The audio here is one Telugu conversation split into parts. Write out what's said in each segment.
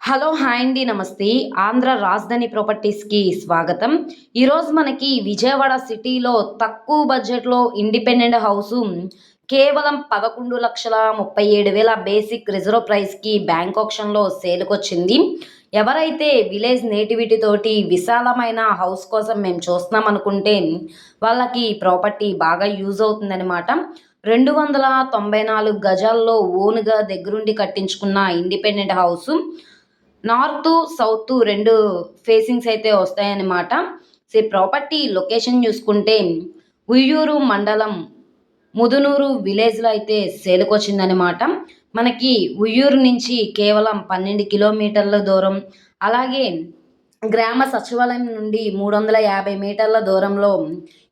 హలో హాయ్ అండి నమస్తే. ఆంధ్ర రాజధాని ప్రాపర్టీస్కి స్వాగతం. ఈరోజు మనకి విజయవాడ సిటీలో తక్కువ బడ్జెట్లో ఇండిపెండెంట్ హౌసు కేవలం 11,37,000 బేసిక్ రిజర్వ్ ప్రైస్కి బ్యాంక్ ఆప్షన్లో సేల్కొచ్చింది. ఎవరైతే విలేజ్ నేటివిటీ తోటి విశాలమైన హౌస్ కోసం మేము చూస్తున్నాం అనుకుంటే వాళ్ళకి ప్రాపర్టీ బాగా యూజ్ అవుతుందన్నమాట. 294 గజాల్లో ఓన్గా దగ్గరుండి కట్టించుకున్న independent house. North, south 2 facings అయితే వస్తాయన్నమాట. ప్రాపర్టీ లొకేషన్ చూసుకుంటే ఉయ్యూరు మండలం ముదునూరు విలేజ్‌లో అయితే సేల్‌కొచ్చిందనమాట. మనకి ఉయ్యూరు నుంచి కేవలం 12 కిలోమీటర్ల దూరం. అలాగే గ్రామ సచివాలయం నుండి 350 మీటర్ల దూరంలో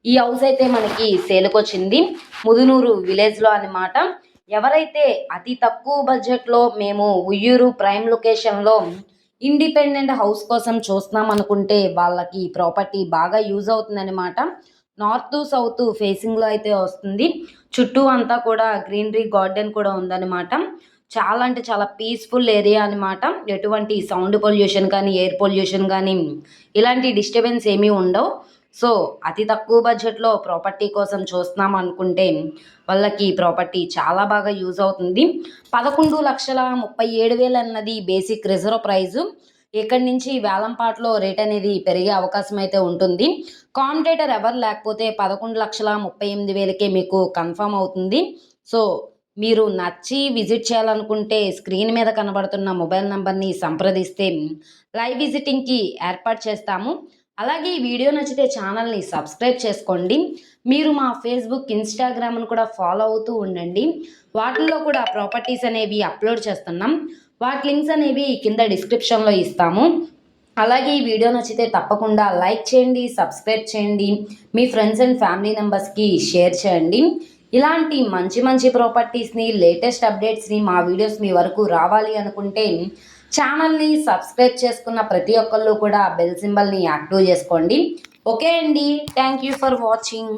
ఈ హౌస్ అయితే మనకి సేల్‌కొచ్చింది. ముదునూరు విలేజ్‌లో అనమాట. ఎవరైతే అతి తక్కువ బడ్జెట్‌లో మేము ఉయ్యూరు ప్రైమ్ లొకేషన్‌లో ఇండిపెండెంట్ హౌస్ కోసం చూస్తున్నాం అనుకుంటే వాళ్ళకి ప్రాపర్టీ బాగా యూజ్ అవుతుందనమాట. నార్త్, సౌత్ ఫేసింగ్‌లో అయితే వస్తుంది. చుట్టూ అంతా కూడా గ్రీనరీ గార్డెన్ కూడా ఉందనమాట. చాలా అంటే చాలా పీస్‌ఫుల్ ఏరియా అనమాట. ఎటువంటి సౌండ్ పొల్యూషన్ కానీ, ఎయిర్ పొల్యూషన్ కానీ ఇలాంటి డిస్టర్బెన్స్ ఏమీ ఉండవు. సో, అతి తక్కువ బడ్జెట్‌లో ప్రాపర్టీ కోసం చూస్తున్నాం అనుకుంటే వాళ్ళకి ప్రాపర్టీ చాలా బాగా యూజ్ అవుతుంది. 11,37,000 అన్నది బేసిక్ రిజర్వ్ ప్రైజు. ఇక్కడి నుంచి వేలంపాటలో రేట్ అనేది పెరిగే అవకాశం అయితే ఉంటుంది. కాంపిటీటర్ ఎవరు లేకపోతే 11,38,000కే మీకు కన్ఫర్మ్ అవుతుంది. సో, మీరు నచ్చి విజిట్ చేయాలనుకుంటే స్క్రీన్ మీద కనబడుతున్న మొబైల్ నంబర్‌ని సంప్రదిస్తే లైవ్ విజిటింగ్‌కి ఏర్పాటు చేస్తాము. అలాగే ఈ వీడియో నచ్చితే ఛానల్‌ని సబ్స్క్రైబ్ చేసుకోండి. మీరు మా ఫేస్‌బుక్, ఇన్‌స్టాగ్రామ్‌ను కూడా ఫాలో అవుతూ ఉండండి. వాటిల్లో కూడా ప్రాపర్టీస్ అనేవి అప్‌లోడ్ చేస్తున్నాం. వాటి లింక్స్ అనేవి కింద డిస్క్రిప్షన్‌లో ఇస్తాము. అలాగే ఈ వీడియో నచ్చితే తప్పకుండా లైక్ చేయండి, సబ్స్క్రైబ్ చేయండి. మీ ఫ్రెండ్స్ అండ్ ఫ్యామిలీ మెంబర్స్‌కి షేర్ చేయండి. ఇలాంటి మంచి మంచి ప్రాపర్టీస్‌ని, లేటెస్ట్ అప్డేట్స్‌ని మా వీడియోస్ మీ వరకు రావాలి అనుకుంటే ఛానల్‌ని సబ్స్క్రైబ్ చేసుకున్న ప్రతి ఒక్కళ్ళు కూడా బెల్ సింబల్‌ని యాక్టివ్ చేసుకోండి. ఓకే అండి. Thank you for watching.